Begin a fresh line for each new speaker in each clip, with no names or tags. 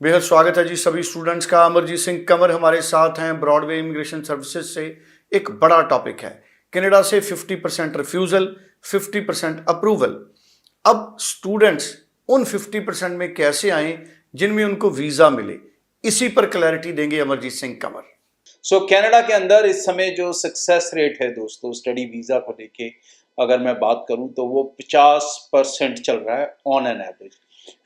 बेहद स्वागत है जी सभी स्टूडेंट्स का। अमरजीत सिंह कंवर हमारे साथ हैं ब्रॉडवे इमिग्रेशन सर्विसेज से। एक बड़ा टॉपिक है कनाडा से 50% रिफ्यूजल, 50% अप्रूवल। अब स्टूडेंट्स उन 50% में कैसे आए जिनमें उनको वीजा मिले, इसी पर क्लैरिटी देंगे अमरजीत सिंह कंवर।
कनाडा के अंदर इस समय जो सक्सेस रेट है दोस्तों स्टडी वीजा को लेके अगर मैं बात करूं तो वो 50% चल रहा है ऑन एन एवरेज।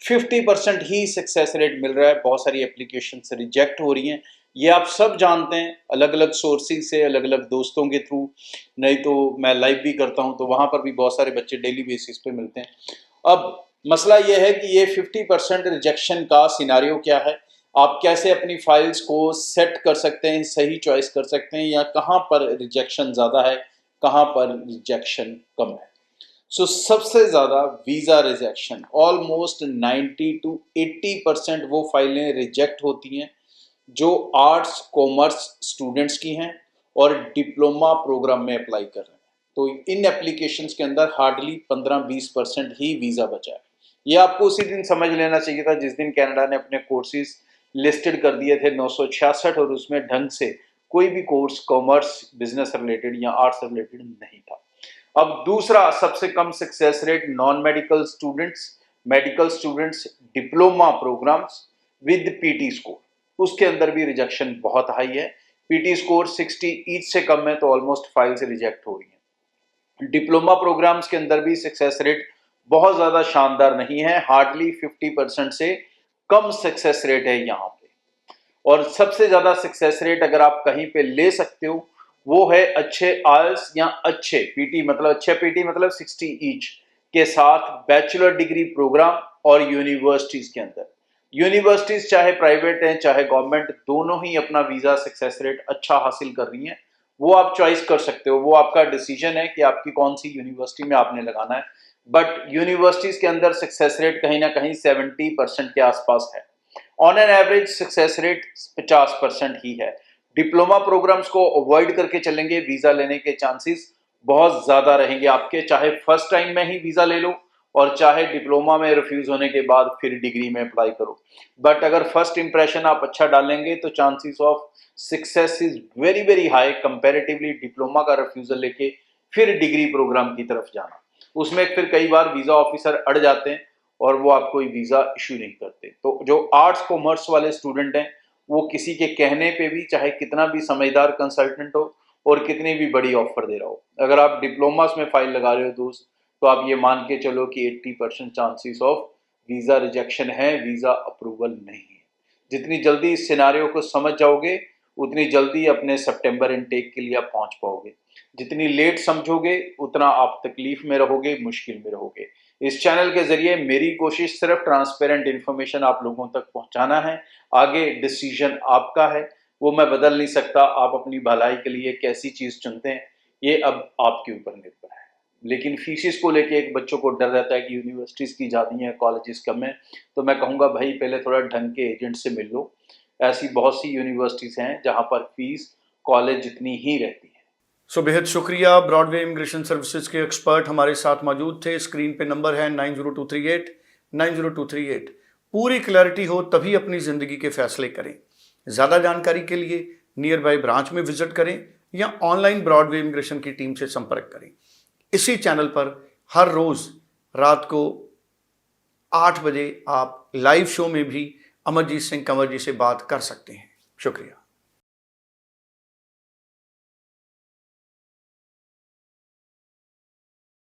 50% ही सक्सेस रेट मिल रहा है। बहुत सारी एप्लीकेशन रिजेक्ट हो रही हैं, ये आप सब जानते हैं, अलग अलग सोर्सेज से, अलग अलग दोस्तों के थ्रू, नहीं तो मैं लाइव भी करता हूं तो वहां पर भी बहुत सारे बच्चे डेली बेसिस पे मिलते हैं। अब मसला यह है कि ये 50% रिजेक्शन का सिनारियो क्या है, आप कैसे अपनी फाइल्स को सेट कर सकते हैं, सही चॉइस कर सकते हैं, या कहाँ पर रिजेक्शन ज़्यादा है, कहाँ पर रिजेक्शन कम है। सबसे ज़्यादा वीज़ा रिजेक्शन ऑलमोस्ट 90 to 80% वो फाइलें रिजेक्ट होती हैं जो आर्ट्स कॉमर्स स्टूडेंट्स की हैं और डिप्लोमा प्रोग्राम में अप्लाई कर रहे हैं। तो इन एप्लीकेशंस के अंदर हार्डली 15-20% ही वीज़ा बचा है। ये आपको उसी दिन समझ लेना चाहिए था जिस दिन कनाडा ने अपने कोर्सेज लिस्टेड कर दिए थे 966, और उसमें ढंग से कोई भी कोर्स कॉमर्स, बिजनेस रिलेटेड या आर्ट्स रिलेटेड नहीं था। अब दूसरा सबसे कम success rate non medical students, medical students, diploma programs with PT score, उसके अंदर भी रिजेक्शन बहुत हाई है। पीटी स्कोर 60 ईच से कम है तो ऑलमोस्ट फाइल से रिजेक्ट हो रही है। डिप्लोमा प्रोग्राम्स के अंदर भी सक्सेस रेट बहुत ज्यादा शानदार नहीं है, हार्डली 50% से कम सक्सेस रेट है यहाँ पे। और सबसे ज्यादा सक्सेस रेट अगर आप कहीं पे ले सकते हो वो है अच्छे आइल्स या अच्छे पीटी, मतलब अच्छे पीटी मतलब 60 ईच के साथ बैचलर डिग्री प्रोग्राम और यूनिवर्सिटीज के अंदर। यूनिवर्सिटीज चाहे प्राइवेट हैं चाहे गवर्नमेंट, दोनों ही अपना वीजा सक्सेस रेट अच्छा हासिल कर रही हैं। वो आप चॉइस कर सकते हो, वो आपका डिसीजन है कि आपकी कौन सी यूनिवर्सिटी में आपने लगाना है। बट यूनिवर्सिटीज के अंदर सक्सेस रेट कहीं ना कहीं 70% के आसपास है। On an average success rate 50% ही है। डिप्लोमा प्रोग्राम्स को अवॉइड करके चलेंगे, वीजा लेने के चांसेस बहुत ज्यादा रहेंगे आपके, चाहे फर्स्ट टाइम में ही वीजा ले लो और चाहे डिप्लोमा में रिफ्यूज होने के बाद फिर डिग्री में अप्लाई करो। बट अगर फर्स्ट इंप्रेशन आप अच्छा डालेंगे तो chances of success is very very high comparatively diploma का रिफ्यूजल लेके फिर डिग्री प्रोग्राम की तरफ जाना। उसमें फिर कई बार वीजा ऑफिसर अड़ जाते हैं और वो आपको वीजा इशू नहीं करते। तो जो आर्ट्स कॉमर्स वाले स्टूडेंट हैं वो किसी के कहने पे भी, चाहे कितना भी समझदार कंसल्टेंट हो और कितनी भी बड़ी ऑफर दे रहा हो, अगर आप डिप्लोमास में फाइल लगा रहे हो दोस्त, तो आप ये मान के चलो कि 80% चांसेस ऑफ वीजा रिजेक्शन है, वीजा अप्रूवल नहीं है। जितनी जल्दी इस सिनारियो को समझ जाओगे उतनी जल्दी अपने सितंबर इनटेक के लिए आप पहुंच पाओगे। जितनी लेट समझोगे उतना आप तकलीफ में रहोगे, मुश्किल में रहोगे। इस चैनल के जरिए मेरी कोशिश सिर्फ ट्रांसपेरेंट इन्फॉर्मेशन आप लोगों तक पहुंचाना है। आगे डिसीजन आपका है, वो मैं बदल नहीं सकता। आप अपनी भलाई के लिए कैसी चीज चुनते हैं ये अब आपके ऊपर निर्भर है। लेकिन फीसिस को लेके एक बच्चों को डर रहता है कि यूनिवर्सिटीज की ज़्यादा हैं, कॉलेजेस कम है, तो मैं कहूँगा भाई पहले थोड़ा ढंग के एजेंट से मिल लो। ऐसी बहुत सी यूनिवर्सिटीज हैं जहाँ पर फीस कॉलेज जितनी ही रहती है।
बेहद शुक्रिया। ब्रॉडवे इमिग्रेशन सर्विसेज के एक्सपर्ट हमारे साथ मौजूद थे। स्क्रीन पे नंबर है 9023890238। पूरी क्लैरिटी हो तभी अपनी ज़िंदगी के फैसले करें। ज़्यादा जानकारी के लिए नियर बाय ब्रांच में विजिट करें या ऑनलाइन ब्रॉडवे इमिग्रेशन की टीम से संपर्क करें। इसी चैनल पर हर रोज़ रात को 8 बजे आप लाइव शो में भी अमरजीत सिंह कंवर जी से बात कर सकते हैं। शुक्रिया।